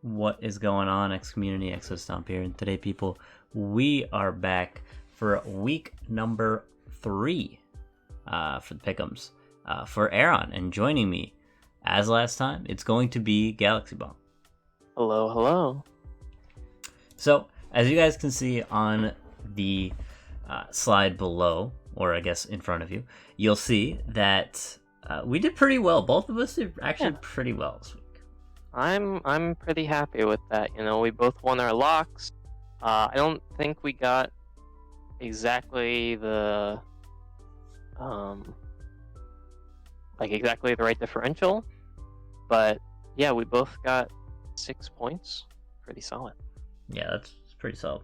What is going on, X Community? Exostomp here, and today, people, we are back for week number 3 for the Pickems for Aron, and joining me, as last time, it's going to be Galaxybomb. Hello, hello. So, as you guys can see on the slide below, or I guess in front of you, you'll see that we did pretty well. Both of us did actually pretty well this week. I'm pretty happy with that. You know, we both won our locks. I don't think we got exactly the exactly the right differential, but yeah, we both got 6 points. Pretty solid. Yeah, that's pretty solid.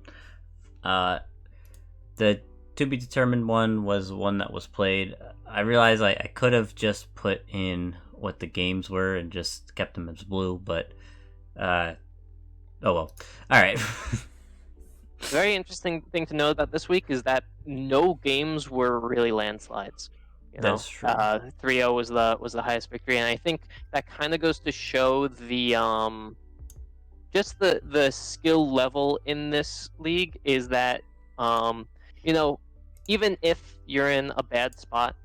The to be determined one was one that was played. I realized I could have just put in what the games were and just kept them as blue, but oh well. All right. Very interesting thing to know about this week is that no games were really landslides. You know, That's true. 3-0 was the highest victory, and I think that kind of goes to show the just the skill level in this league is that you know, even if you're in a bad spot,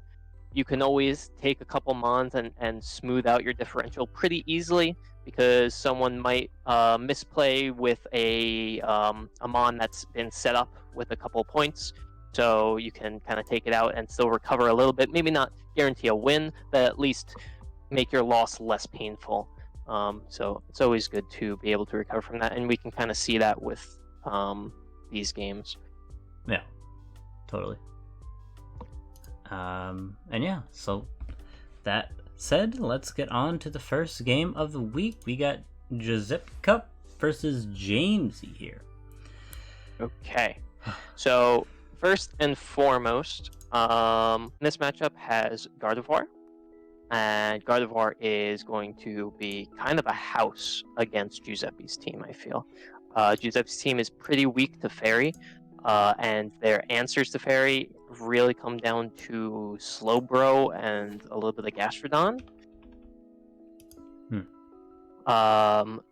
you can always take a couple mons and smooth out your differential pretty easily, because someone might misplay with a mon that's been set up with a couple points, so you can kind of take it out and still recover a little bit. Maybe not guarantee a win, but at least make your loss less painful. So it's always good to be able to recover from that, and we can kind of see that with these games. Yeah, totally. And yeah, so that said, let's get on to the first game of the week. We got Giuseppe Cup versus Jamesy here. Okay, so first and foremost, this matchup has Gardevoir, and Gardevoir is going to be kind of a house against Giuseppe's team, I feel. Giuseppe's team is pretty weak to Fairy, and their answers to Fairy really come down to Slowbro and a little bit of Gastrodon.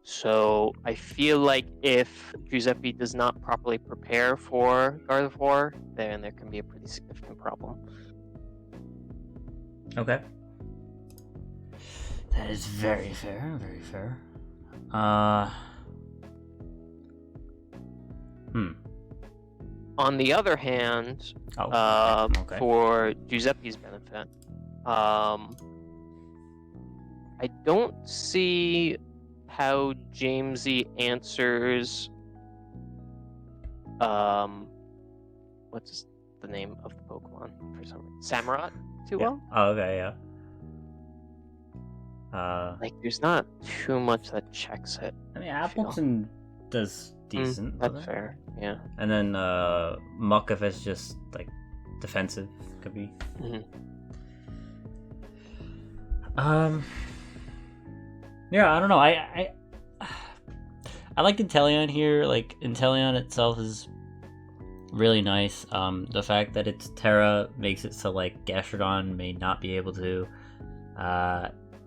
So I feel like if Giuseppe does not properly prepare for Gardevoir, then there can be a pretty significant problem. Okay. That is very fair, very fair. On the other hand, for Giuseppe's benefit, I don't see how Jamesy answers what's the name of the Pokemon for some reason? Samurott too well? Oh, okay, yeah. Like, there's not too much that checks it. I mean, Appleton does decent. That's fair, yeah. And then Muck, if it's just like defensive, could be. Yeah, I don't know. I like Inteleon here. Like, Inteleon itself is really nice. The fact that it's Terra makes it so like Gastrodon may not be able to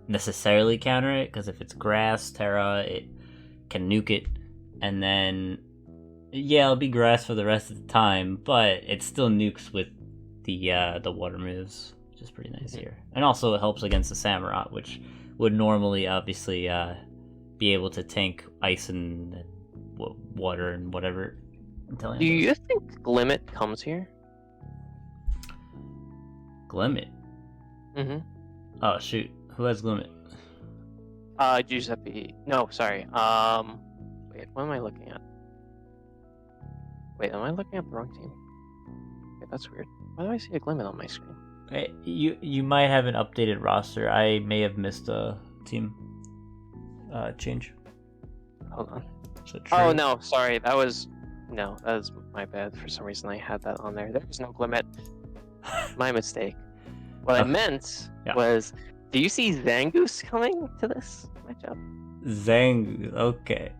necessarily counter it, because if it's grass Terra, it can nuke it, and then yeah, it'll be grass for the rest of the time, but it still nukes with the water moves, which is pretty nice here. And also it helps against the Samurott, which would normally obviously be able to tank ice and water and whatever. Do you think Glimmet comes here? Glimmet? Oh shoot, who has Glimmet? Giuseppe. No, sorry. Wait, what am I looking at? Wait, am I looking at the wrong team? Wait, that's weird. Why do I see a Glimmet on my screen? Hey, you might have an updated roster. I may have missed a team change. Hold on. Oh no, sorry. That was my bad. For some reason I had that on there. There was no Glimmet. My mistake. What I meant was, do you see Zangoose coming to this matchup? Zangoose, okay.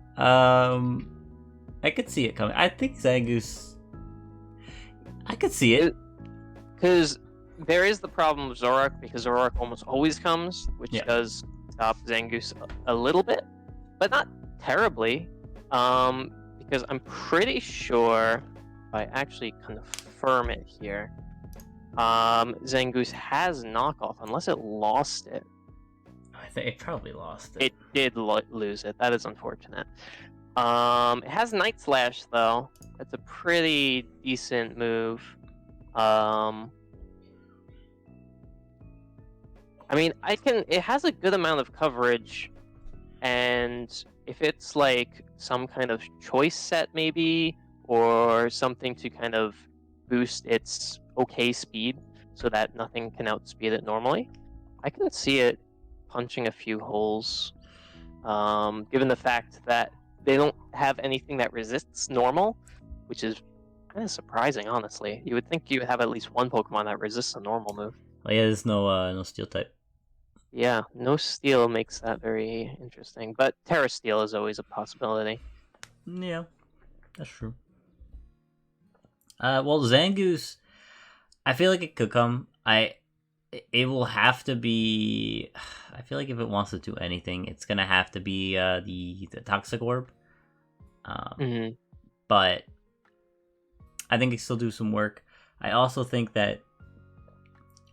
I could see it coming. I think Zangoose, I could see it. Because there is the problem of Zoroark, because Zoroark almost always comes, which does stop Zangoose a little bit, but not terribly, because I'm pretty sure, if I actually confirm it here, Zangoose has knockoff, unless it lost it. I think it probably lost it. It did lose it. That is unfortunate. It has Night Slash though. That's a pretty decent move. I mean, it has a good amount of coverage, and if it's like some kind of choice set maybe, or something to kind of boost its okay speed so that nothing can outspeed it normally, I can see it punching a few holes. Given the fact that they don't have anything that resists normal, which is kind of surprising, honestly. You would think you would have at least one Pokemon that resists a normal move. Oh yeah, there's no steel type. Yeah, no steel makes that very interesting, but Terra Steel is always a possibility. Yeah, that's true. Well, Zangoose, I feel like it could come. It will have to be. I feel like if it wants to do anything, it's gonna have to be the Toxic Orb. But I think it still do some work. I also think that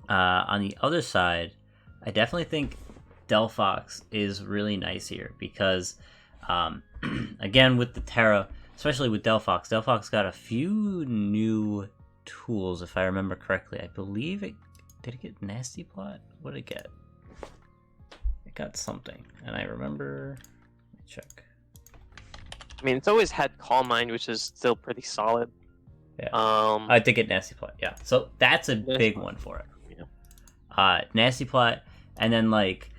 on the other side, I definitely think Delphox is really nice here because, again, with the Terra, especially with Delphox got a few new tools, if I remember correctly. I believe it did it get Nasty Plot? What did it get? It got something, and I remember. Let me check. I mean, it's always had Calm Mind, which is still pretty solid. Yeah. I did get Nasty Plot. Yeah, so that's a big one for it. Yeah. Nasty Plot, and then like,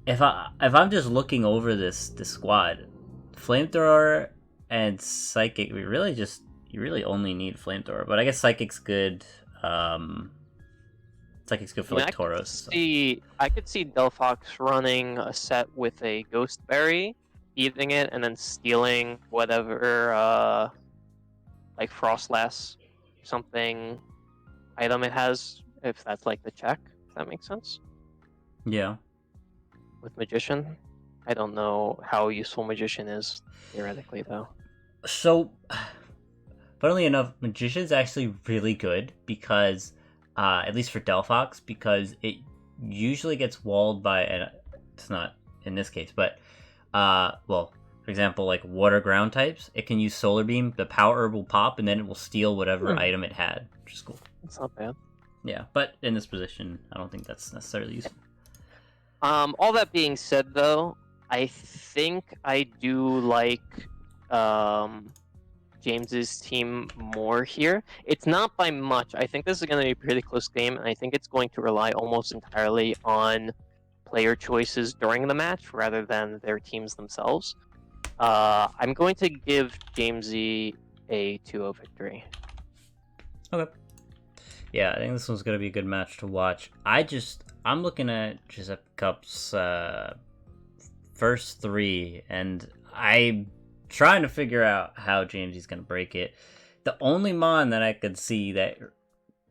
if I'm just looking over this squad, Flamethrower and Psychic, you really only need Flamethrower, but I guess Psychic's good. Psychic's good for like Tauros. I could see Delphox running a set with a Ghost Berry, eating it, and then stealing whatever like Frostlass something item it has, if that's like the check. If that makes sense. Yeah. With Magician, I don't know how useful Magician is theoretically though. So, funnily enough, Magician's actually really good because, at least for Delphox, because it usually gets walled by, and it's not in this case, but, well, for example, like water ground types, it can use Solar Beam, the Power Herb will pop, and then it will steal whatever item it had, which is cool. That's not bad. Yeah, but in this position, I don't think that's necessarily useful. All that being said, though, I think I do like James's team more here. It's not by much. I think this is going to be a pretty close game, and I think it's going to rely almost entirely on player choices during the match rather than their teams themselves. I'm going to give Jamesy a 2-0 victory. Okay. Yeah, I think this one's going to be a good match to watch. I'm looking at Giuseppe Cup's first three, and I'm trying to figure out how Jamesy's going to break it. The only Mon that I could see that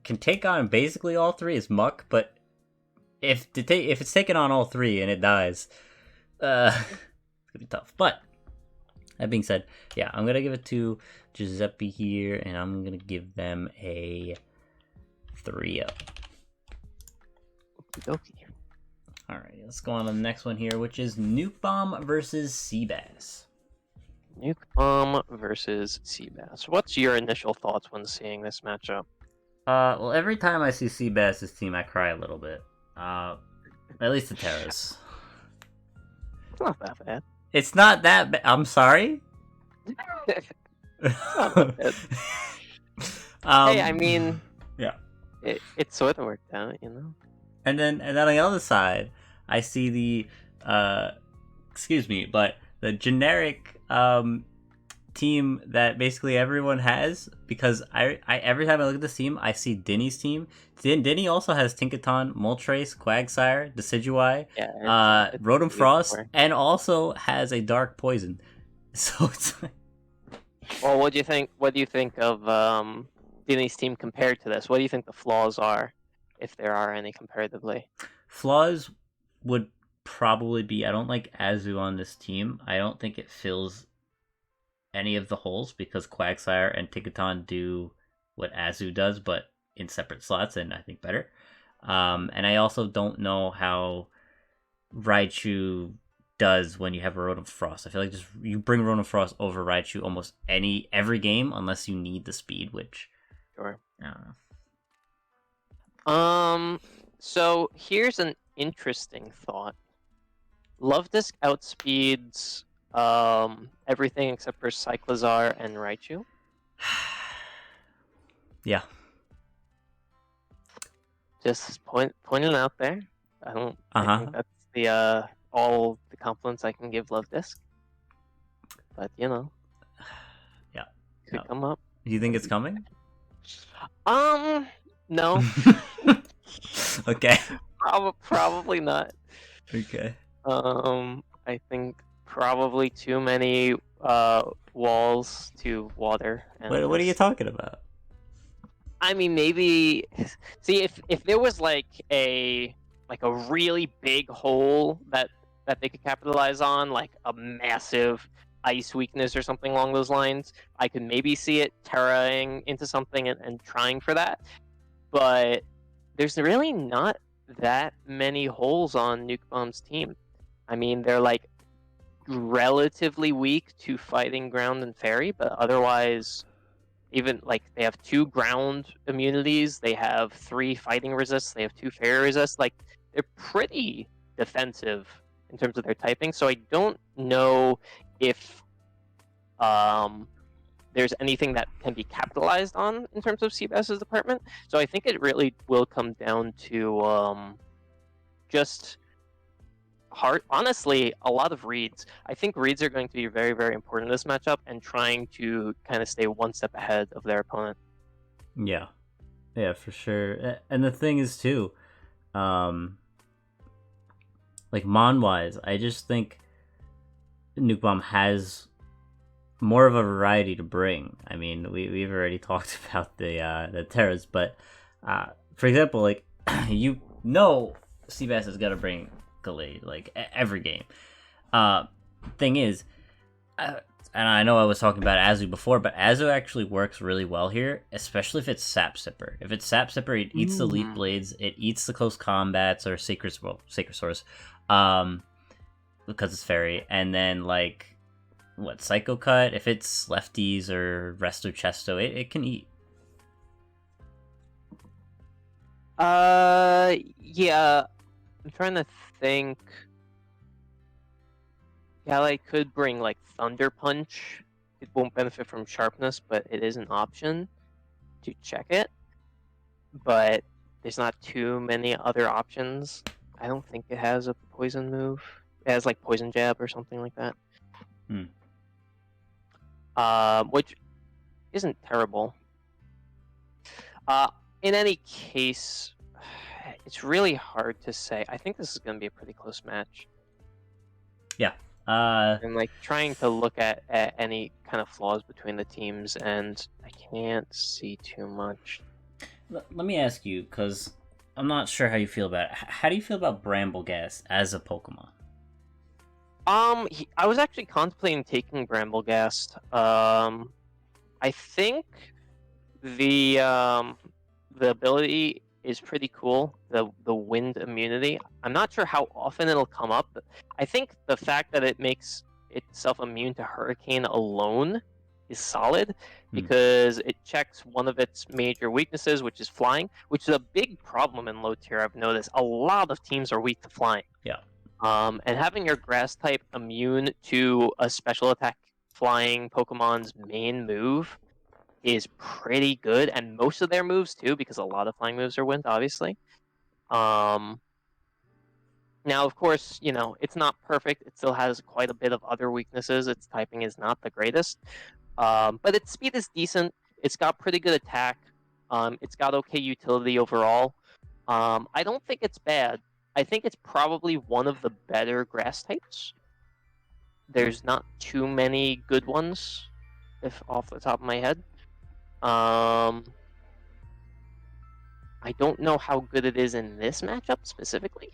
can take on basically all three is Muck, but if it's taken on all three and it dies, it's going to be tough. But that being said, yeah, I'm going to give it to Giuseppe here, and I'm going to give them a 3-0. Alright, let's go on to the next one here, which is Nuke Bomb versus Seabass. Nuke Bomb versus Seabass. What's your initial thoughts when seeing this matchup? Well, every time I see Seabass's team, I cry a little bit. At least the Terras. It's not that bad. It's not that bad. I'm sorry? It's not that bad. Hey, I mean... Yeah. It sort of worked out, you know? And then on the other side, I see the the generic team that basically everyone has, because I every time I look at this team, I see Dinny's team. Dinny also has Tinkaton, Moltres, Quagsire, Decidueye, Rotom Frost, and also has a Dark Poison. So it's like... Well, what do you think of Dinny's team compared to this? What do you think the flaws are, if there are any comparatively? Flaws would probably be, I don't like Azu on this team. I don't think it fills any of the holes because Quagsire and Ticketon do what Azu does, but in separate slots, and I think better. And I also don't know how Raichu does when you have a Rotom Frost. I feel like just you bring Rotom Frost over Raichu almost every game unless you need the speed, which Sure. I don't know. So here's an interesting thought. Love Disc outspeeds everything except for Cyclizar and Raichu. Yeah. Just pointing out there. I think that's the all the compliments I can give Love Disc. But Yeah. Could come up. Do you think it's coming? No. Okay. Probably not. Okay. I think probably too many walls to water. And What are you talking about? I mean, maybe. See, if there was like a really big hole that they could capitalize on, like a massive ice weakness or something along those lines, I could maybe see it terraing into something and trying for that. But there's really not that many holes on Nukebomb's team. I mean, they're like relatively weak to fighting ground and fairy, but otherwise, even like they have 2 ground immunities, they have 3 fighting resists, they have 2 fairy resists. Like they're pretty defensive in terms of their typing. So I don't know if there's anything that can be capitalized on in terms of Seabass's department. So I think it really will come down to just hard. Honestly, a lot of reads. I think reads are going to be very, very important in this matchup, and trying to kind of stay one step ahead of their opponent. Yeah, for sure. And the thing is too, like Mon wise, I just think Nukebomb has more of a variety to bring. I mean, we've already talked about the Terras, but for example, like Seabass has got to bring Gallade like every game. Thing is, and I know I was talking about Azu before, but Azu actually works really well here, especially if it's Sap Sipper. If it's Sap Sipper, it eats the Leaf Blades, it eats the close combats or Sacred Source, because it's fairy, and then like Psycho Cut, if it's lefties or Resto Chesto, it can eat. Yeah. I'm trying to think. Galley could bring like Thunder Punch. It won't benefit from sharpness, but it is an option to check it. But there's not too many other options. I don't think it has a poison move. It has like Poison Jab or something like that. Which isn't terrible. In any case, it's really hard to say. I think this is going to be a pretty close match. Yeah. I'm like trying to look at any kind of flaws between the teams, and I can't see too much. Let me ask you, because I'm not sure how you feel about it. How do you feel about Brambleghast as a Pokemon? I was actually contemplating taking Brambleghast. I think the ability is pretty cool. The wind immunity. I'm not sure how often it'll come up. But I think the fact that it makes itself immune to Hurricane alone is solid, because it checks one of its major weaknesses, which is flying, which is a big problem in low tier. I've noticed a lot of teams are weak to flying. Yeah. And having your grass type immune to a special attack flying Pokemon's main move is pretty good, and most of their moves too, because a lot of flying moves are wind, obviously. Now, of course, it's not perfect. It still has quite a bit of other weaknesses. Its typing is not the greatest, but its speed is decent. It's got pretty good attack. It's got okay utility overall. I don't think it's bad. I think it's probably one of the better grass types. There's not too many good ones, if off the top of my head. I don't know how good it is in this matchup specifically.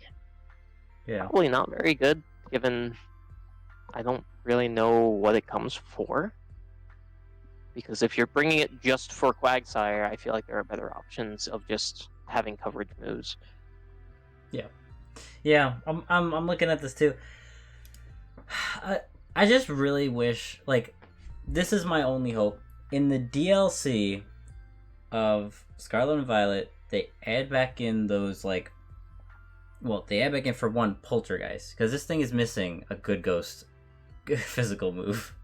Yeah. Probably not very good, given I don't really know what it comes for. Because if you're bringing it just for Quagsire, I feel like there are better options of just having coverage moves. Yeah, I'm looking at this too. I just really wish, like, this is my only hope. In the DLC of Scarlet and Violet, they add back in those, like, well, they add back in for one Poltergeist, because this thing is missing a good ghost physical move.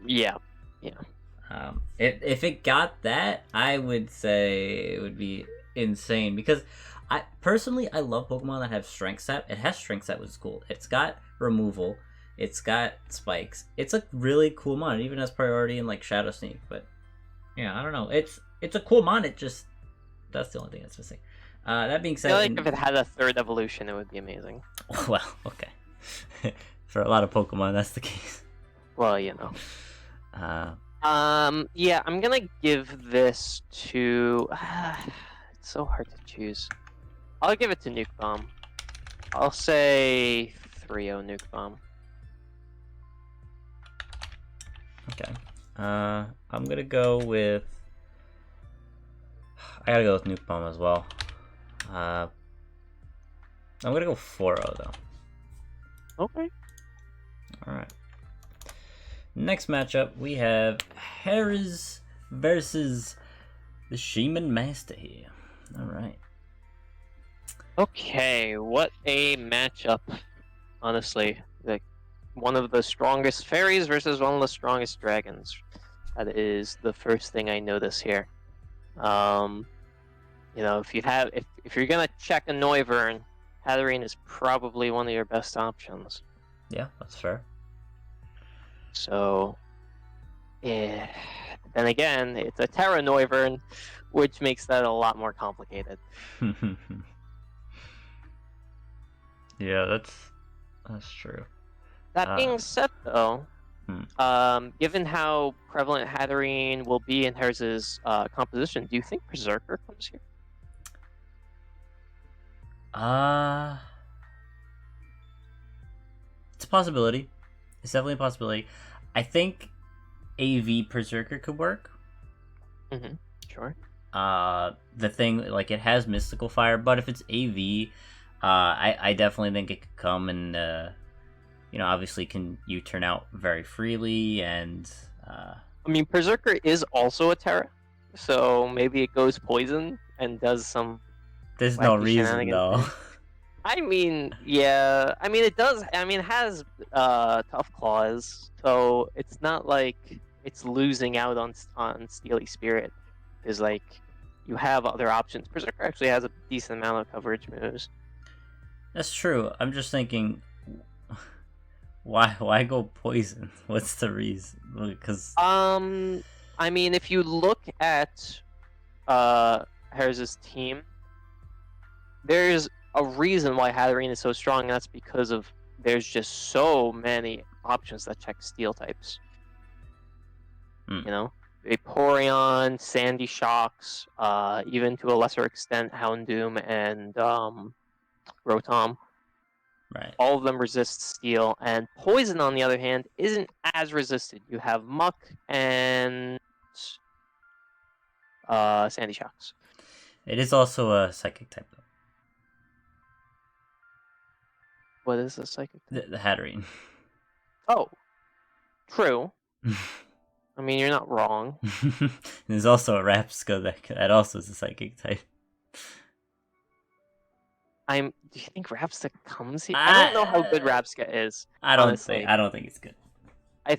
Yeah. If it got that, I would say it would be insane, because I love Pokemon that have Strength Sap. It has Strength Sap, which is cool. It's got removal. It's got spikes. It's a really cool mon. It even has priority in like Shadow Sneak. But yeah, I don't know. It's a cool mon. It just, that's the only thing that's missing. That being I said, feel like if it had a third evolution, it would be amazing. well, okay. For a lot of Pokemon, that's the case. Well, you know. Yeah, I'm gonna give this to. It's so hard to choose. I'll give it to Nuke Bomb. I'll say 3-0 Nuke Bomb. Okay. I'm gonna go with. I gotta go with Nuke Bomb as well. I'm gonna go 4-0 though. Okay. Alright. Next matchup, we have Harris versus the Shaman Master here. Alright. Okay, what a matchup. Honestly, like one of the strongest fairies versus one of the strongest dragons. That is the first thing I notice here. You know, if you're gonna check a Noivern, Hatterene is probably one of your best options. Yeah, that's fair. So, yeah. Then again, it's a Terra Noivern, which makes that a lot more complicated. Yeah, that's true. That being said, though, given how prevalent Hatterene will be in Her's composition, do you think Berserker comes here? It's a possibility. It's definitely a possibility. I think AV Berserker could work. Mm-hmm. Sure. The thing, like, it has Mystical Fire, but if it's AV, I definitely think it could come and, you know, obviously can you turn out very freely, and I mean, Berserker is also a Terra, so maybe it goes poison and does some. There's no reason though. I mean, yeah. I mean, it does. I mean, it has tough claws, so it's not like it's losing out on Steely Spirit. Because like you have other options. Berserker actually has a decent amount of coverage moves. That's true. I'm just thinking, why go poison? What's the reason? Because I mean, if you look at Harris's team, there's a reason why Hatterene is so strong, and that's because of there's just so many options that check steel types. You know, Vaporeon, Sandy Shocks, even to a lesser extent, Houndoom and Rotom. Right. All of them resist steel, and poison, on the other hand, isn't as resisted. You have Muck and Sandy Shocks. It is also a psychic type, though. What is a psychic type? The Hatterene. Oh, true. I mean, you're not wrong. There's also a Rapska that also is a psychic type. Do you think Rapska comes here? I don't know how good Rapska is. I don't think it's good. I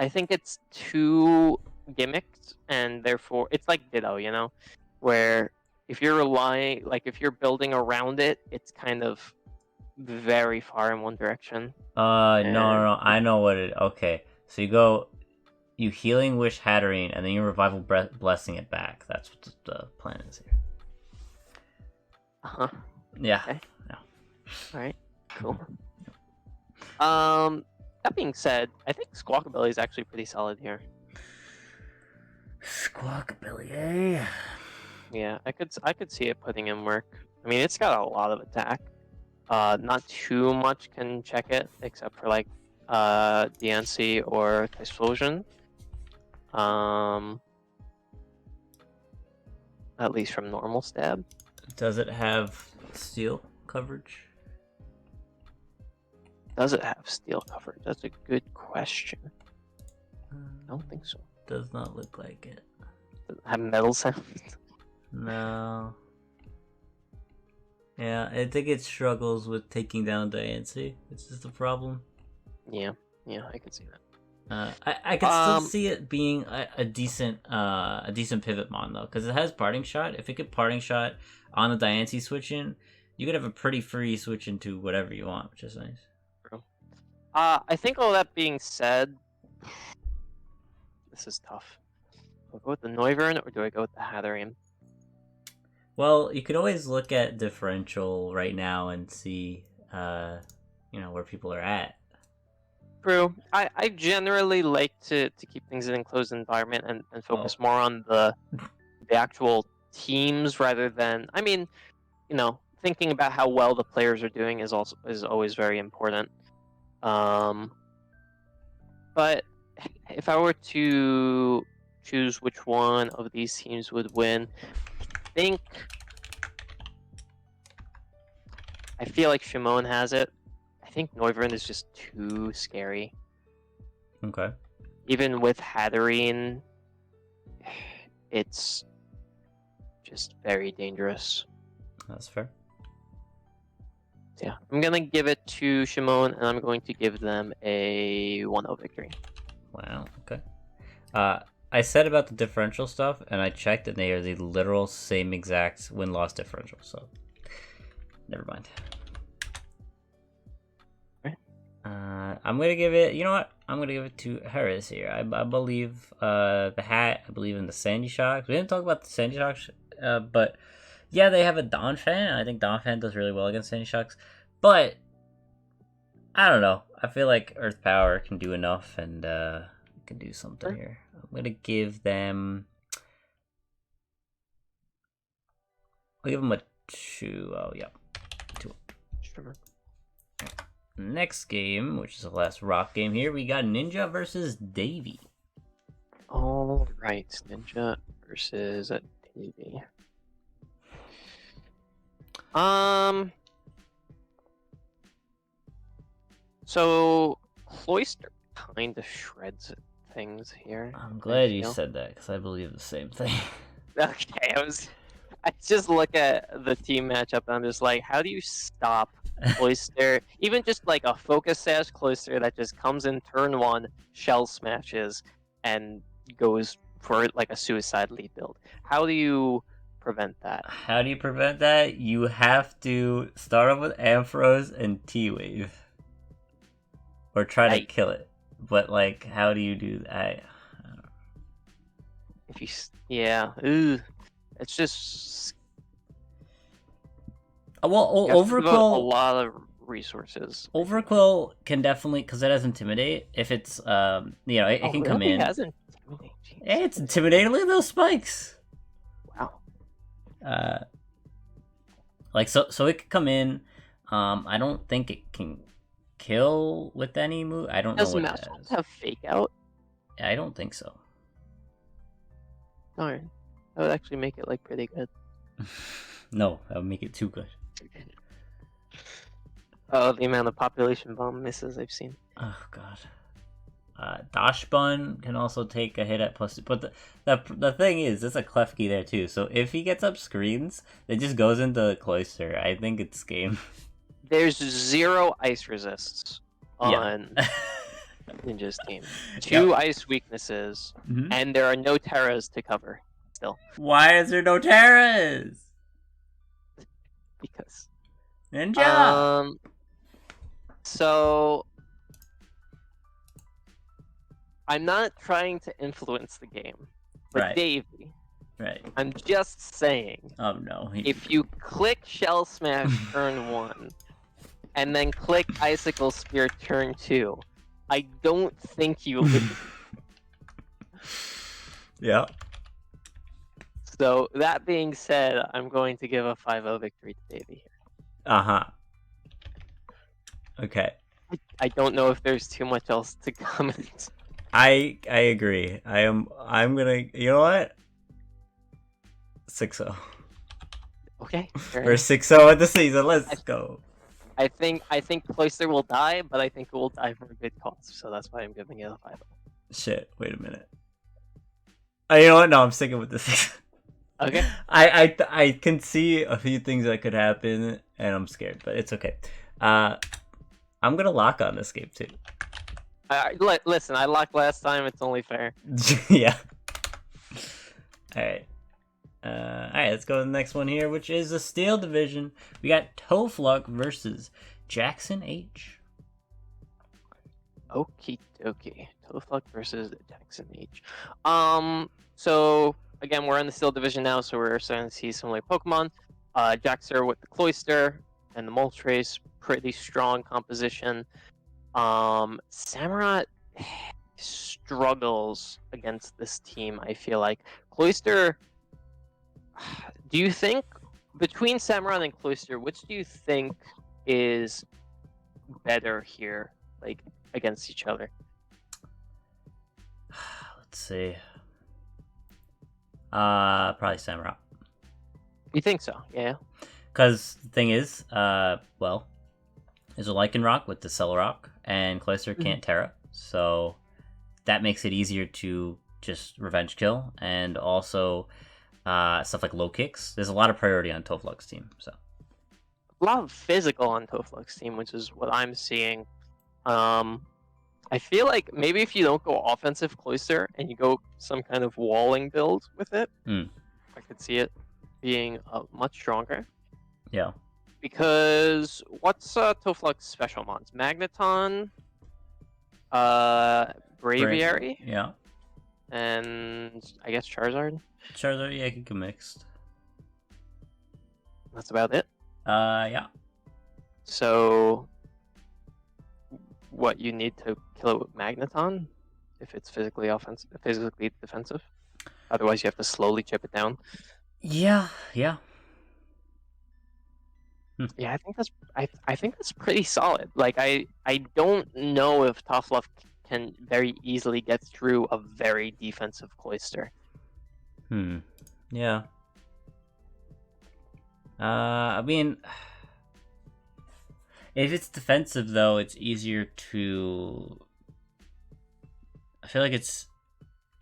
think it's too gimmicked, and therefore it's like Ditto, you know, where if you're building around it, it's kind of very far in one direction. No, I know what it. Okay, so you healing wish Hatterene, and then you revival blessing it back. That's what the plan is here. Yeah. Okay. Yeah. All right. Cool. That being said, I think Squawkabilly is actually pretty solid here. Squawkabilly, eh? Yeah, I could see it putting in work. I mean, it's got a lot of attack. Not too much can check it, except for like DNC or Explosion. At least from normal stab. Does it have steel coverage? Does it have steel coverage? That's a good question. I don't think so. Does not look like it. Does it have metal sound? No. Yeah, I think it struggles with taking down Diancie. It's just a problem. Yeah, I can see that. I could still see it being a decent pivot mon though, because it has parting shot. If it could parting shot on the Diancie switch in, you could have a pretty free switch into whatever you want, which is nice. True. I think all that being said, this is tough. Do I go with the Noivern or do I go with the Hatterene? Well, you could always look at differential right now and see, where people are at. True. I generally like to keep things in an enclosed environment and focus more on the actual teams rather than. I mean, thinking about how well the players are doing is always very important. But if I were to choose which one of these teams would win, I feel like Shimon has it. I think Noivern is just too scary. Okay. Even with Hatterene, it's just very dangerous. That's fair. Yeah, I'm gonna give it to Shimon, and I'm going to give them a 1-0 victory. Wow. Okay. I said about the differential stuff, and I checked, and they are the literal same exact win-loss differential. So, never mind. Right. I'm gonna give it. You know what? I'm gonna give it to Harris here. I believe the hat. I believe in the Sandy Shocks. We didn't talk about the Sandy Shocks, but yeah, they have a Donphan. I think Donphan does really well against Sandy Shocks, but I don't know. I feel like Earth Power can do enough, and can do something here. I'm gonna give them. I'll give them a 2. Oh, yeah. 2. Sure. Next game, which is the last rock game here, we got Ninja versus Davey. All right, Ninja versus Davey. So Cloyster kind of shreds things here. I'm glad you said that because I believe the same thing. Okay, I just look at the team matchup and I'm just like, how do you stop Cloyster? Even just like a focus sash Cloyster that just comes in turn 1, shell smashes, and goes for like a suicide lead build. How do you prevent that? How do you prevent that? You have to start off with Ampharos and T-Wave. Or try to kill it. But like, how do you do that? I don't know. If you, yeah, it's just. Well, Overquill. A lot of resources. Overquill can definitely, because it has Intimidate. If it's, it can come in. It has Intimidate. Hey, it's intimidating. Look at those spikes. Wow. So it can come in. I don't think it can kill with any move. I don't know what it has. Does have Fake Out? I don't think so. Darn. That would actually make it like pretty good. No, that would make it too good. Oh, the amount of population bomb misses I've seen. Oh god. Dashbun can also take a hit at plus 2, but the thing is, there's a Klefki there too. So if he gets up screens, it just goes into Cloyster. I think it's game. There's 0 ice resists on Ninja's team. 2 ice weaknesses, and there are no Terras to cover. Still. Why is there no Terras? Because Ninja. So I'm not trying to influence the game, but right. Davey. Right. I'm just saying. Oh no. If you click Shell Smash turn 1, and then click Icicle Spear turn 2, I don't think you lose. Yeah. So that being said, I'm going to give a 5-0 victory to Davey here. Okay. I don't know if there's too much else to comment. I agree. I'm gonna, you know what? 6-0. Okay, fair We're enough. 6-0 at the season. Let's I, go. I think Cloister will die, but I think it will die for a good cause. So that's why I'm giving it a 5. Shit. Wait a minute. Oh, you know what? No, I'm sticking with the 6. Okay. I can see a few things that could happen, and I'm scared, but it's okay. I'm gonna lock on this game too. Listen, I locked last time. It's only fair. Yeah. All right. Let's go to the next one here, which is the Steel Division. We got Tofluk versus Jackson H. Okie dokie. Tofluk versus Jackson H. So again, we're in the Steel Division now, so we're starting to see some like Pokemon. Jaxer with the Cloyster and the Moltres, pretty strong composition. Samurott struggles against this team, I feel like. Cloyster, do you think, between Samurott and Cloyster, which do you think is better here, like, against each other? Let's see. Probably Samurott. You think so? Yeah. Because the thing is, well, there's a Lycanroc with the Celerock, and Cloyster can't Terra, so that makes it easier to just revenge kill, and also stuff like low kicks. There's a lot of priority on Tofluk's team, so. A lot of physical on Tofluk's team, which is what I'm seeing. I feel like maybe if you don't go offensive Cloyster and you go some kind of walling build with it, I could see it being much stronger. Yeah. Because what's Tofluk's special mons? Magneton, Braviary, Yeah. and I guess Charizard. Charizard, yeah, can go mixed. That's about it. Yeah. So, what you need to kill it with Magneton if it's physically defensive. Otherwise, you have to slowly chip it down. Yeah. Yeah, I think that's I think that's pretty solid. Like I don't know if Tofluk can very easily get through a very defensive Cloyster. Yeah. I mean, if it's defensive though, it's easier to. I feel like it's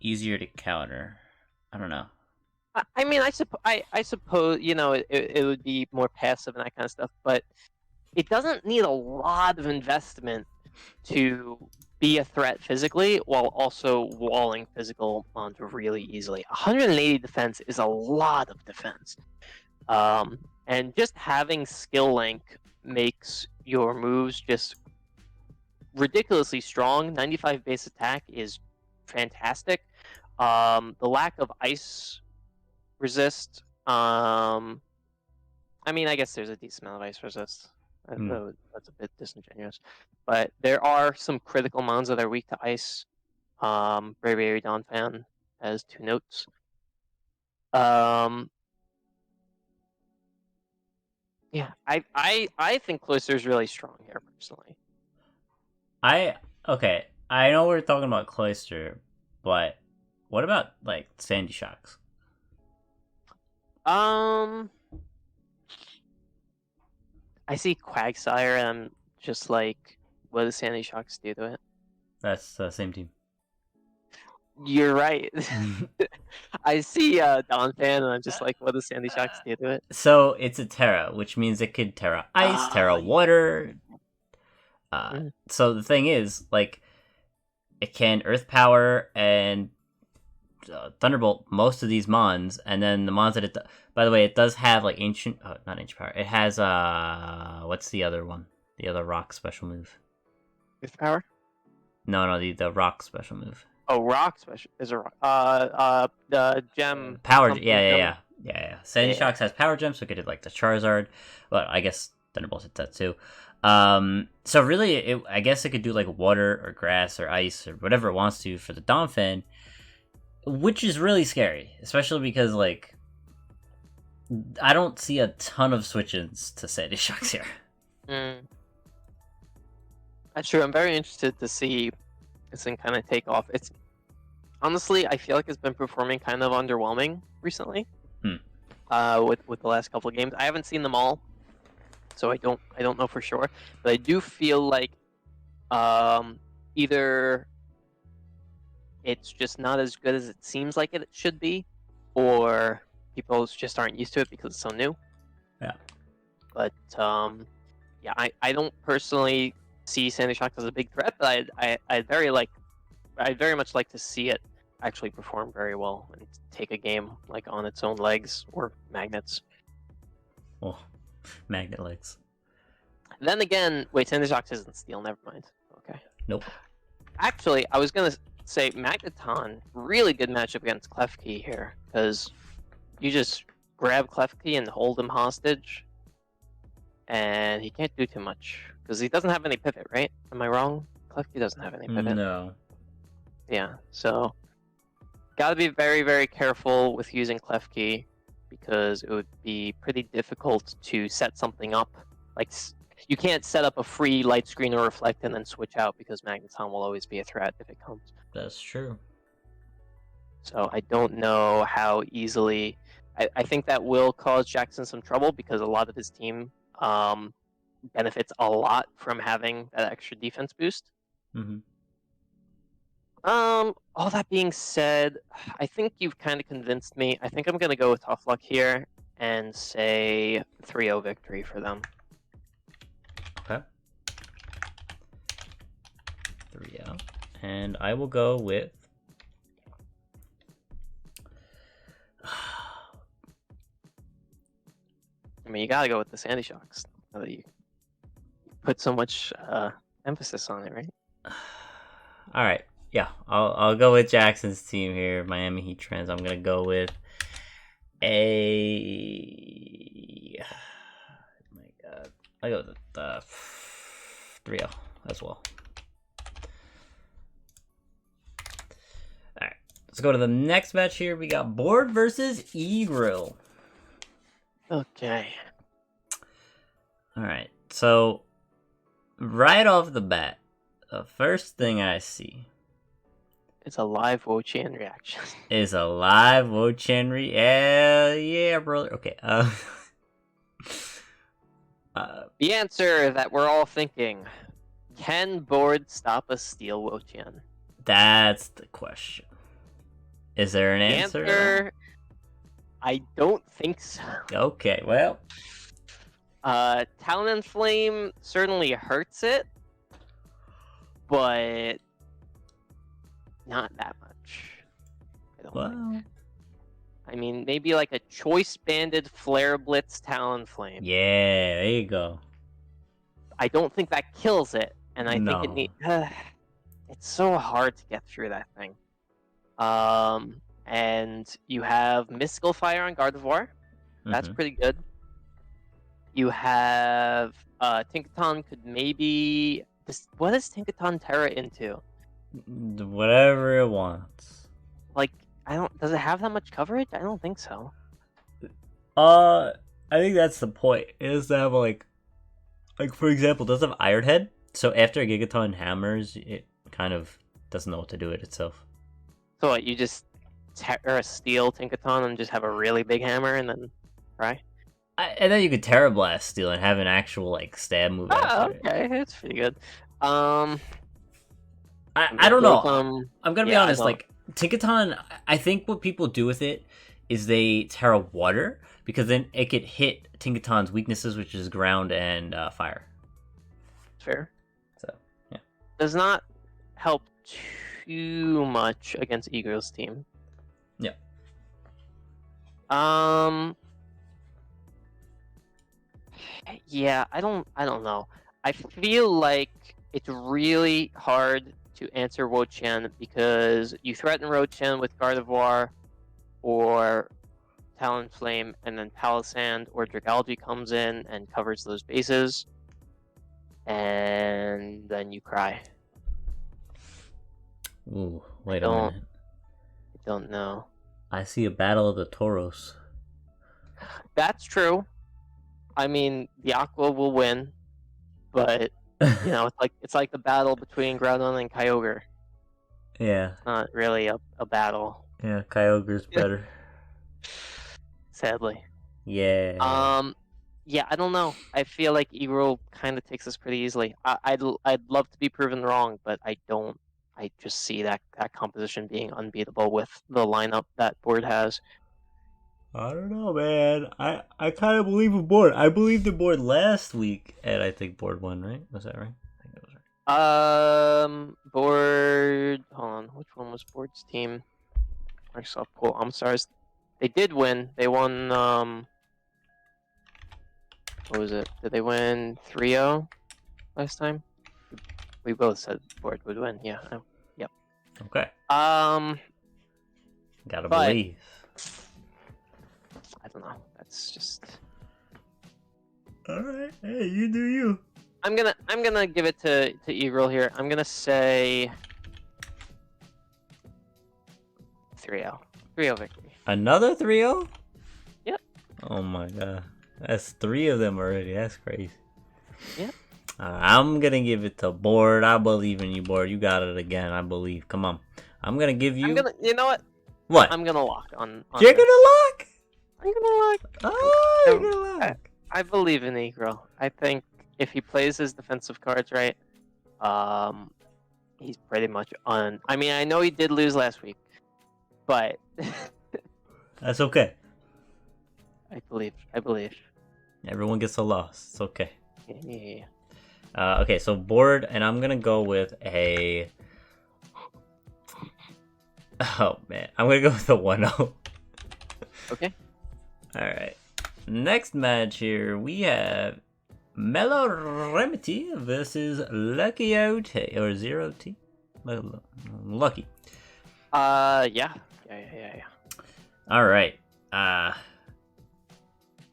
easier to counter. I don't know. I mean, I suppose you know it would be more passive and that kind of stuff, but it doesn't need a lot of investment to be a threat physically while also walling physical mons really easily. 180 defense is a lot of defense, and just having skill link makes your moves just ridiculously strong. 95 base attack is fantastic. The lack of ice resist. I mean, I guess there's a decent amount of ice resist. That's a bit disingenuous. But there are some critical mons that are weak to ice. Braviary Donphan has 2 notes. Yeah, I think Cloyster is really strong here personally. Okay. I know we're talking about Cloyster, but what about like Sandy Shocks? I see Quagsire and I'm just like, what does Sandy Shocks do to it? That's the same team. You're right. I see Donphan and I'm just like, what does Sandy Shocks do to it? So it's a Terra, which means it could Terra Ice, Terra Water. So the thing is, like, it can Earth Power and Thunderbolt most of these mons, and then the mons that it. By the way, it does have like ancient, not ancient power. It has what's the other one? The other rock special move. Earth Power? No, the rock special move. Oh, rock special is a rock. The gem power. Yeah. Sandy Shocks has power gems, so it could hit like the Charizard. Well, I guess Thunderbolt hits that too. So really, I guess it could do like water or grass or ice or whatever it wants to for the Donphan, which is really scary, especially because like I don't see a ton of switch-ins to Sandy Shocks here. That's true. I'm very interested to see this thing kind of take off. It's honestly, I feel like it's been performing kind of underwhelming recently. Hmm. With the last couple of games, I haven't seen them all, so I don't know for sure. But I do feel like either it's just not as good as it seems like it should be, or people just aren't used to it because it's so new. Yeah. But yeah, I don't personally see Sandy Shock as a big threat, but I'd very much like to see it actually perform very well and take a game like on its own legs or magnets. Oh, magnet legs. Then again, wait, Sandy Shock isn't steel. Never mind. Okay. Nope. Actually, I was gonna say Magneton, really good matchup against Klefki here, because you just grab Klefki and hold him hostage, and he can't do too much because he doesn't have any pivot, right? Am I wrong? Klefki doesn't have any pivot. No. Yeah, so gotta be very, very careful with using Klefki because it would be pretty difficult to set something up. Like, you can't set up a free light screen or reflect and then switch out because Magneton will always be a threat if it comes. That's true. So I don't know how easily. I think that will cause Jackson some trouble because a lot of his team benefits a lot from having that extra defense boost. Mm-hmm. All that being said, I think you've kind of convinced me. I think I'm gonna go with Tough Luck here and say 3-0 victory for them. Okay. 3-0. And I will go with... I mean, you gotta go with the Sandy Shocks. Now that you put so much emphasis on it, right? All right. Yeah, I'll go with Jackson's team here, Miami Heat Trends. I'm gonna go with a... Oh my God, I go with 3-0 as well. All right, let's go to the next match here. We got Board versus E-Grill. Okay. All right, so right off the bat, the first thing I see It's a live Wo-Chan reaction. is a live Wo-Chan yeah, brother. Okay. The answer that we're all thinking: can Board stop a steel Wo-Chan? That's the question. Is there an The answer? I don't think so. Okay, well. Talon and Flame certainly hurts it, but not that much. I don't think. Well. I mean, maybe like a choice banded Flare Blitz Talon Flame. Yeah, there you go. I don't think that kills it, and I think it No. needs. It's so hard to get through that thing. And you have Mystical Fire on Gardevoir. That's Mhm. pretty good. You have Tinkaton could maybe. What is Tinkaton Terra into? Whatever it wants. Like, I don't. Does it have that much coverage? I don't think so. I think that's the point. Is to have like for example, does it have Iron Head? So after a Gigaton hammers, it kind of doesn't know what to do with itself. So what? You just Terra Steel Tinkaton and just have a really big hammer and then try. And then you could Terra Blast Steel and have an actual like stab move. Oh, after it. okay, it's pretty good. I don't know. I'm gonna be yeah, honest. Like Tinkaton, I think what people do with it is they Terra Water because then it could hit Tinkaton's weaknesses, which is ground and fire. Fair. So yeah, Does not help too much against Eagle's team. Yeah. Yeah, I don't know. I feel like it's really hard to answer Wo-Chan because you threaten Wo-Chan with Gardevoir or Talonflame, and then Palisand or Dragalge comes in and covers those bases, and then you cry. Ooh, wait a minute. I don't know. I see a battle of the Tauros. That's true. I mean, the Aqua will win, but You know, it's like the battle between Groudon and Kyogre. Yeah, It's not really a battle, yeah, Kyogre's better. sadly. Yeah. Um, yeah, I don't know. I feel like Egro kind of takes this pretty easily. I'd love to be proven wrong, but I don't. I just see that composition being unbeatable with the lineup that board has. I don't know, man. I kind of believe in board. I believed in board last week, and I think board won, right? Was that right? I think that was right. Board. Hold on. Which one was board's team? Microsoft Pool. I'm sorry. They did win. They won. What was it? Did they win 3-0 last time? We both said board would win. Yeah. Yep. Okay. Gotta But believe. I don't know. That's just. All right. Hey, you do you. I'm gonna give it to Eagle here. I'm gonna say 3-0. 3-0 victory. Another 3-0? Yep. Oh my god. That's 3 of them already. That's crazy. Yeah. I'm gonna give it to board. I believe in you, board. You got it again. I believe. Come on. I'm gonna give you. You know what? What? I'm gonna lock on You're this. gonna lock? I'm gonna lock. Oh, you're gonna lock. I believe in Negro. I think if he plays his defensive cards right, he's pretty much on. I mean, I know he did lose last week, but That's okay. I believe. Everyone gets a loss. It's okay. Yeah. Okay, so board, and I'm gonna go with a. Oh man, I'm gonna go with a 1-0. Okay. All right. Next match here, we have Mellow Remedy versus Lucky OT or 0T. Lucky. Yeah. All right.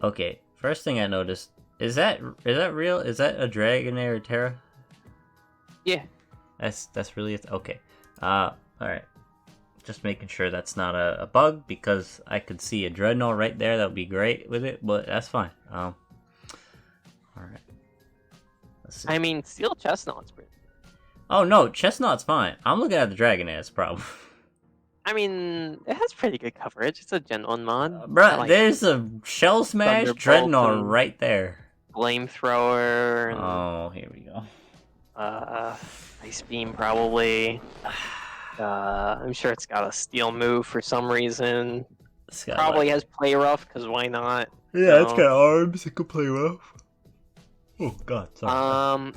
Okay. First thing I noticed is that real? Is that a Dragonair or Terra? Yeah. That's really it. Okay. All right. Just making sure that's not a bug because I could see a Dreadnought right there. That would be great with it, but that's fine. All right. Let's see. I mean, Steel Chestnut's pretty. Oh no, Chestnut's fine. I'm looking at the Dragonair's problem. I mean, it has pretty good coverage. It's a Gen 1 mod. Bruh, Like there's a Shell Smash Thunderbolt Dreadnought and right there. Flamethrower and Oh, here we go. Ice Beam probably. I'm sure it's got a Steel move for some reason. Probably has Play Rough because why not? Yeah, it's got arms. It could play rough. Oh god, sorry.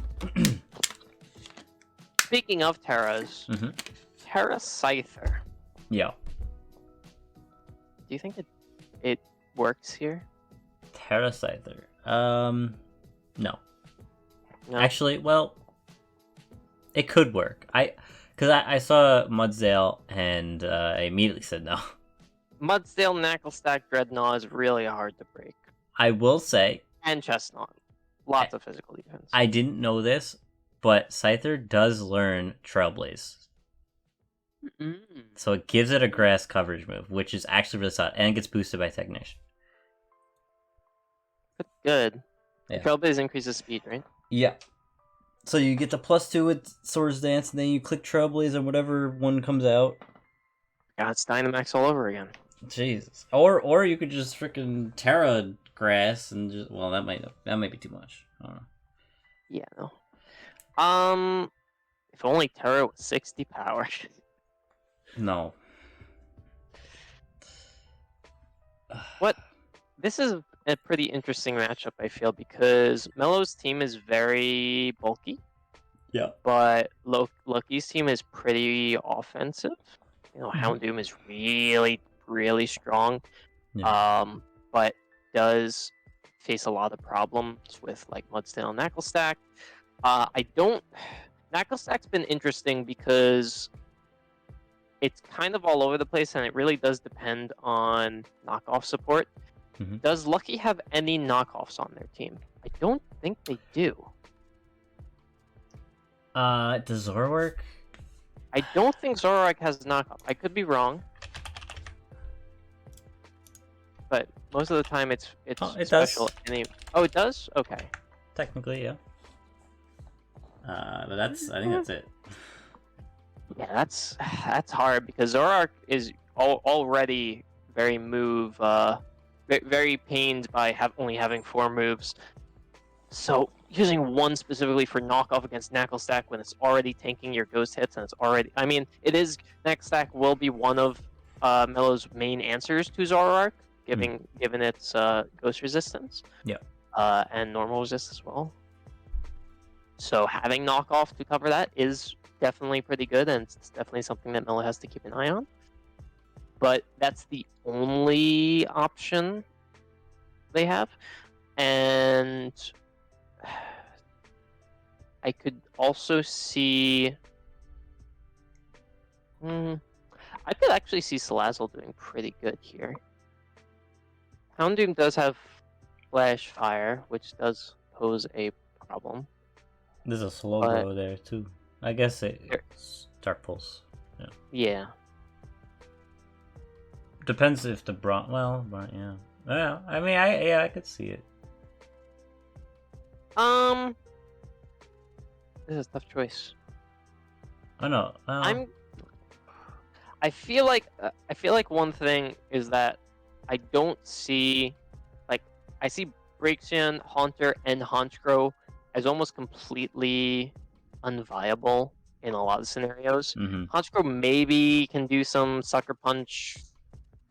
Speaking of Terras, Terra Scyther. Yeah. Do you think it works here? Terra Scyther. No. No. Actually, well, it could work. Because I saw Mudsdale and I immediately said no. Mudsdale Knucklestack Dreadnought is really hard to break. I will say. And Chestnut. Lots of physical defense. I didn't know this, but Scyther does learn Trailblaze. So it gives it a grass coverage move, which is actually really solid, and it gets boosted by Technician. Good. Yeah. Trailblaze increases speed, right? Yeah. So you get the +2 with Swords Dance, and then you click Trailblaze and whatever one comes out. Yeah, it's Dynamax all over again. Jesus. Or you could just freaking Terra Grass and just that might be too much. I don't know. Yeah, no. If only Terra was 60 power. No. What? This is a pretty interesting matchup, I feel, because Mellow's team is very bulky. Yeah. But Lucky's team is pretty offensive. You know, Houndoom is really, really strong. Yeah. But does face a lot of problems with like Mudsdale and Knucklestack. Knucklestack's been interesting because it's kind of all over the place, and it really does depend on knockoff support. Does Lucky have any knockoffs on their team? I don't think they do. Does Zora work? I don't think Zoroark has knockoff. I could be wrong. But most of the time it's it special. does. Oh, it does? Okay. Technically, yeah. But I think that's it. Yeah, that's hard because Zoroark is already very very pained by only having 4 moves. So using one specifically for knockoff against Knuckle Stack when it's already tanking your ghost hits and it's already, I mean, Knuckle Stack will be one of Melo's main answers to Zoroark, given its ghost resistance. Yeah. And normal resist as well. So having knockoff to cover that is definitely pretty good, and it's definitely something that Melo has to keep an eye on. But that's the only option they have. And I could also see... I could actually see Salazzle doing pretty good here. Houndoom does have Flash Fire, which does pose a problem. There's a slow blow there too. I guess it's Dark Pulse. Yeah. Depends if the yeah. Well, I mean, I could see it. This is a tough choice. I know. I feel like one thing is that I don't see, like, I see Braixen, Haunter, and Honchkrow as almost completely unviable in a lot of scenarios. Honchkrow maybe can do some sucker punch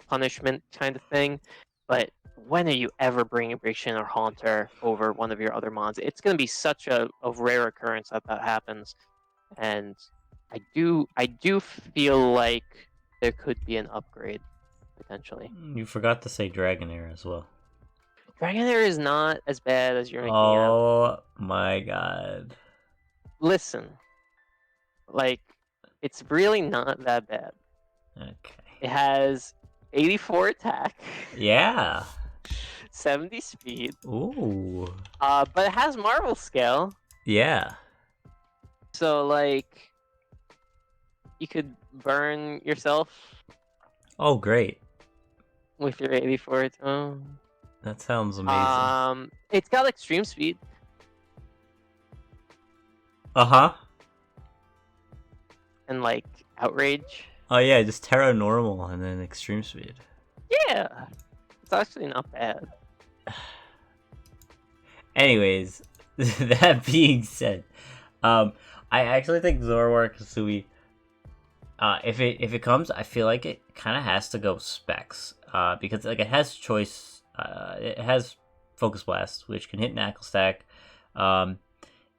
punishment kind of thing, but when are you ever bringing Braixen or Haunter over one of your other mons? It's going to be such a rare occurrence that happens, and I do feel like there could be an upgrade potentially. You forgot to say Dragonair as well. Dragonair is not as bad as you're making out. Oh my god. Listen, like, it's really not that bad. Okay. It has 84 attack. Yeah. 70 speed. Ooh. But it has Marvel Scale. Yeah. So, like, you could burn yourself. Oh, great. With your 84. Oh. That sounds amazing. It's got extreme speed. Uh-huh. And, like, outrage. Oh yeah, just Terra normal and then extreme speed. Yeah. It's actually not bad. Anyways, that being said, I actually think Zoroark Hisui, if it comes, I feel like it kind of has to go specs, because like it has choice, it has Focus Blast, which can hit Knuckle Stack.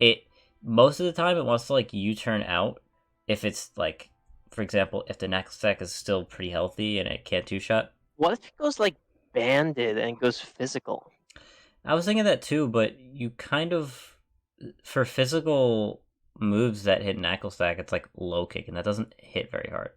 It most of the time it wants to like U-turn out if it's like, for example, if the Knuckle Stack is still pretty healthy and it can't two-shot. What if it goes like banded and goes physical? I was thinking that too, but you kind of, for physical moves that hit Knuckle Stack, it's like low kick, and that doesn't hit very hard.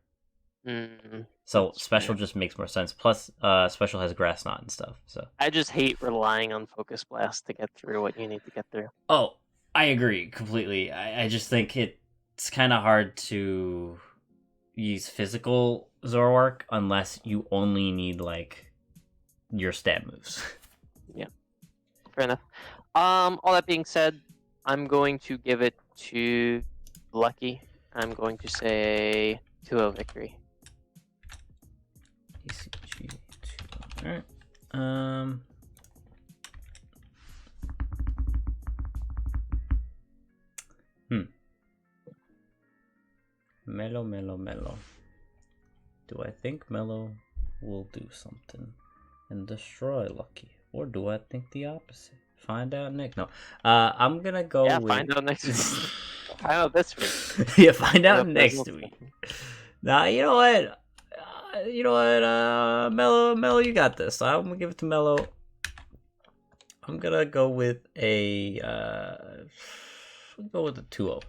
So special just makes more sense. Plus, special has Grass Knot and stuff. So I just hate relying on Focus Blast to get through what you need to get through. Oh, I agree completely. I just think it's kind of hard to use physical Zoroark unless you only need like your stab moves. Yeah, fair enough. All that being said, I'm going to give it to Lucky. I'm going to say 2-0 victory. ECG 2. All right. Mellow. Do I think Mellow will do something and destroy Lucky? Or do I think the opposite? Find out next. No. I'm gonna go with... find out next week. Find out this week. Yeah, find out next week. Nah, you know what? Mellow, you got this. I'm gonna give it to Mellow. I'm gonna go with a... go with a 2-0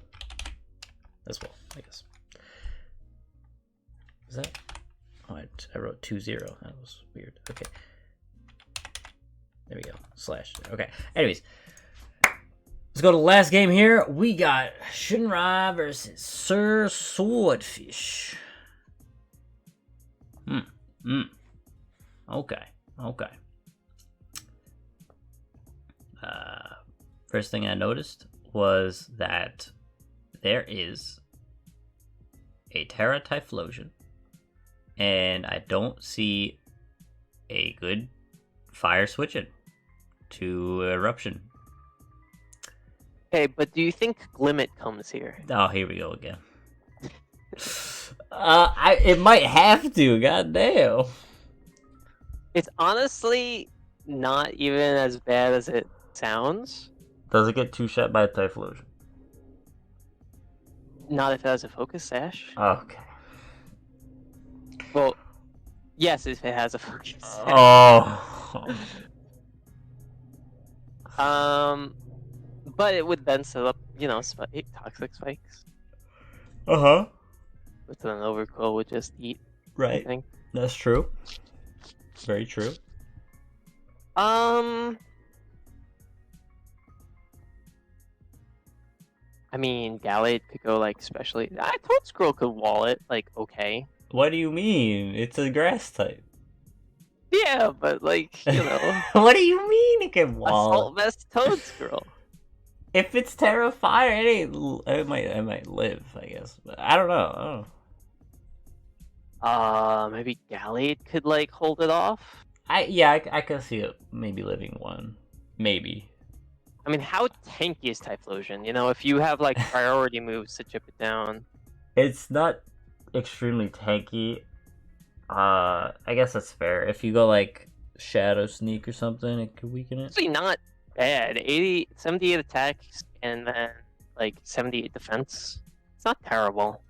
as well, I guess. Is that? Oh, I wrote 2-0. That was weird. Okay. There we go. Slash. Okay. Anyways. Let's go to the last game here. We got Shinra versus Sir Swordfish. Okay. First thing I noticed was that there is a Terra Typhlosion, and I don't see a good fire switching to Eruption. Okay, but do you think Glimmet comes here? Oh, here we go again. It might have to. God damn. It's honestly not even as bad as it sounds. Does it get two-shot by a Typhlosion? Not if it has a Focus Sash. Okay. Well, yes, if it has a Focus Sash. Oh. But it would then set up, Toxic Spikes. Uh-huh. Which then Overquill would just eat. Right. I think. That's true. Very true. I mean, Gallade could go, especially... Toadscroll could wall it, okay. What do you mean? It's a grass type. Yeah, but, What do you mean it can wall? Assault Vest Toadscroll. If it's Terra Fire, it might live, I guess. But I don't know. Maybe Gallade could, hold it off? I could see it maybe living one. Maybe. I mean, how tanky is Typhlosion? If you have, priority moves to chip it down. It's not extremely tanky. I guess that's fair. If you go, Shadow Sneak or something, it could weaken it. It's actually not bad. 78 attack, and then, 78 defense. It's not terrible.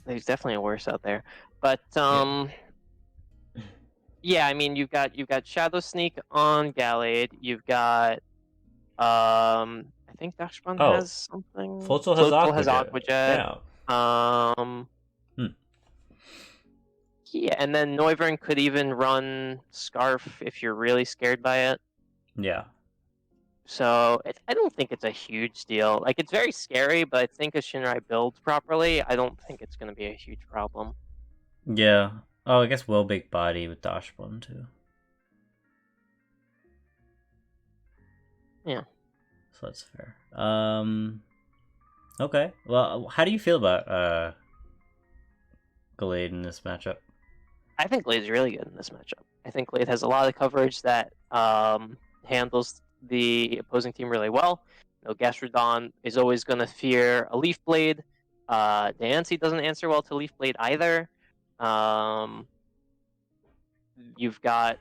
There's definitely a worse out there. But, yeah, I mean, you've got Shadow Sneak on Gallade. You've got, I think Dachshund has something. Floatzel has Aqua Jet. Yeah. Yeah, and then Noivern could even run Scarf if you're really scared by it. Yeah. So I don't think it's a huge deal. It's very scary, but I think if Shinrai builds properly, I don't think it's going to be a huge problem. Yeah. Oh, I guess big body with Dachshund too. Yeah. So that's fair. Okay. Well, how do you feel about Gallade in this matchup? I think Glade's really good in this matchup. I think Glade has a lot of coverage that handles the opposing team really well. Gastrodon is always going to fear a Leaf Blade. Diancie doesn't answer well to Leaf Blade either. You've got,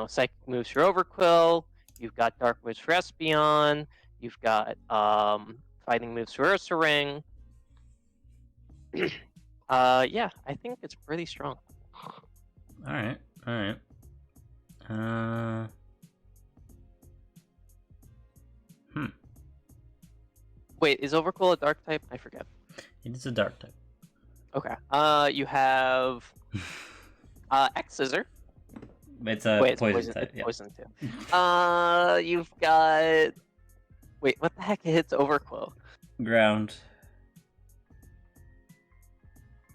Psychic moves for Overquill. You've got Dark moves for Espeon. You've got Fighting moves for Ursaring. Yeah, I think it's pretty strong. All right. Wait, is Overquill a dark type? I forget. It is a dark type. Okay. You have X Scissor. It's a poison type. It's poison too. You've got. Wait, what the heck hits Overquill? Ground.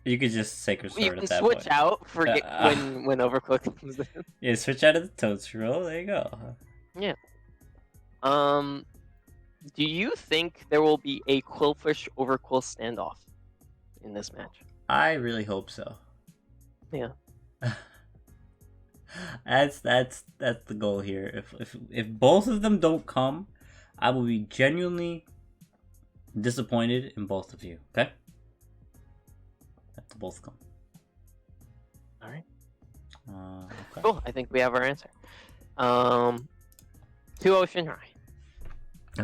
You could just Sacred Sword at that point. You can switch out for when Overquill comes in. Yeah, switch out of the Toadscroll. There you go. Yeah. Do you think there will be a Quillfish Overquill standoff in this match? I really hope so. Yeah. That's the goal here. If both of them don't come, I will be genuinely disappointed in both of you. Okay. Have to both come. All right. Okay. Cool. I think we have our answer. 2-0 Shinrai.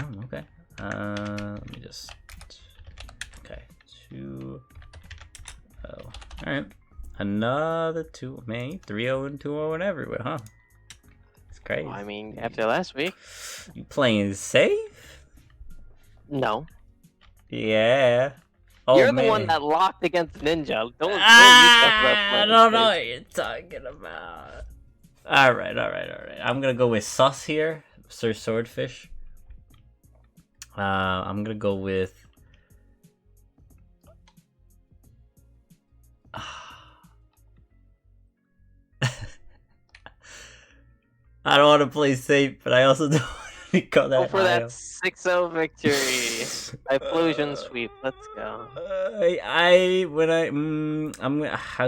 Oh, okay. Let me just. Okay, 2-0. All right. Another 2, man. 3-0 and 2-0 and everywhere, huh? It's crazy. Well, I mean, after last week. You playing safe? No. Yeah. Oh, You're man. the one that locked against Ninja. I don't know what you're talking about. All right. I'm gonna go with Sus here, Sir Swordfish. I'm gonna go with. I don't want to play safe, but I also don't want Call Go that for that IO. 6-0 victory. Explosion sweep. Let's go. I'll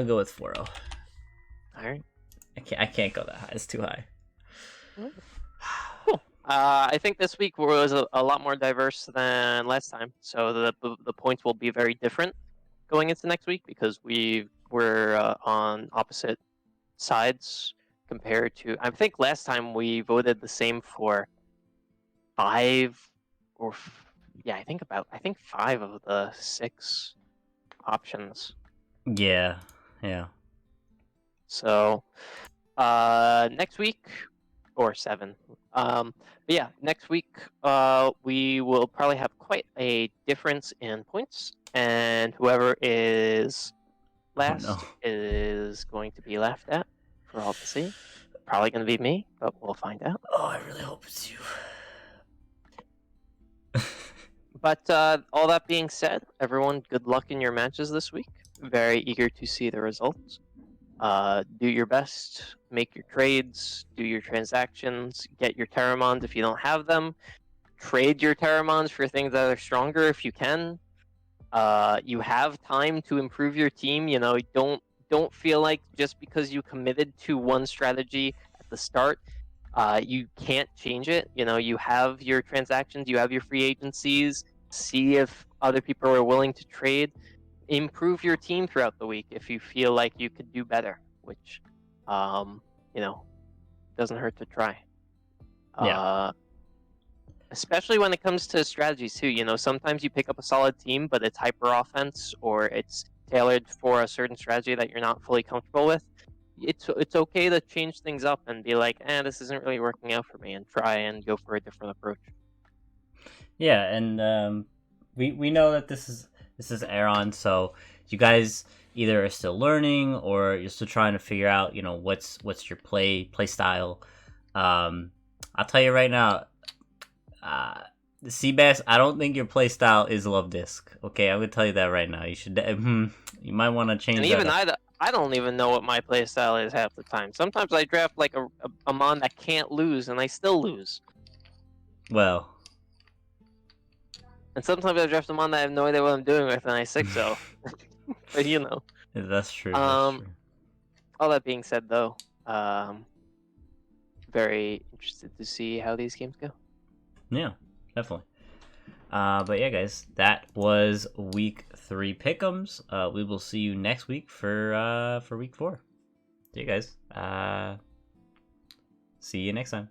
go with 4-0. All right. I can't go that high. It's too high. Cool. I think this week was a lot more diverse than last time, so the points will be very different going into next week because we're on opposite sides compared to. I think last time we voted the same for five or yeah, I think 5 of the 6 options. Yeah. So next week or 7. But yeah, next week we will probably have quite a difference in points, and whoever is last no. is going to be laughed at for all to see. Probably going to be me, but we'll find out. Oh, I really hope it's you. But all that being said, everyone, good luck in your matches this week. Very eager to see the results. Do your best, make your trades, do your transactions, get your Terramons if you don't have them. Trade your Terramons for things that are stronger if you can. You have time to improve your team. You know, don't feel like just because you committed to one strategy at the start, you can't change it. You know, you have your transactions, you have your free agencies. See if other people are willing to trade. Improve your team throughout the week if you feel like you could do better, which, you know, doesn't hurt to try. Yeah. Especially when it comes to strategies too. You know, sometimes you pick up a solid team, but it's hyper offense or it's tailored for a certain strategy that you're not fully comfortable with. It's okay to change things up and be like, this isn't really working out for me, and try and go for a different approach. Yeah, and we know that this is Aron, so you guys either are still learning or you're still trying to figure out, you know, what's your play style. I'll tell you right now, the Seabass, I don't think your play style is Love Disc. Okay, I'm gonna tell you that right now. You should, you might want to change And that even up. I don't even know what my play style is half the time. Sometimes I draft like a mon that can't lose, and I still lose. Well, And sometimes I draft a mon that I have no idea what I'm doing with, and I 6-0. But you know. that's true. That's Um, true. all that being said, though, very interested to see how these games go. Yeah, definitely. But yeah, guys, that was week 3 pick'ems. We will see you next week for week 4. See you guys. See you next time.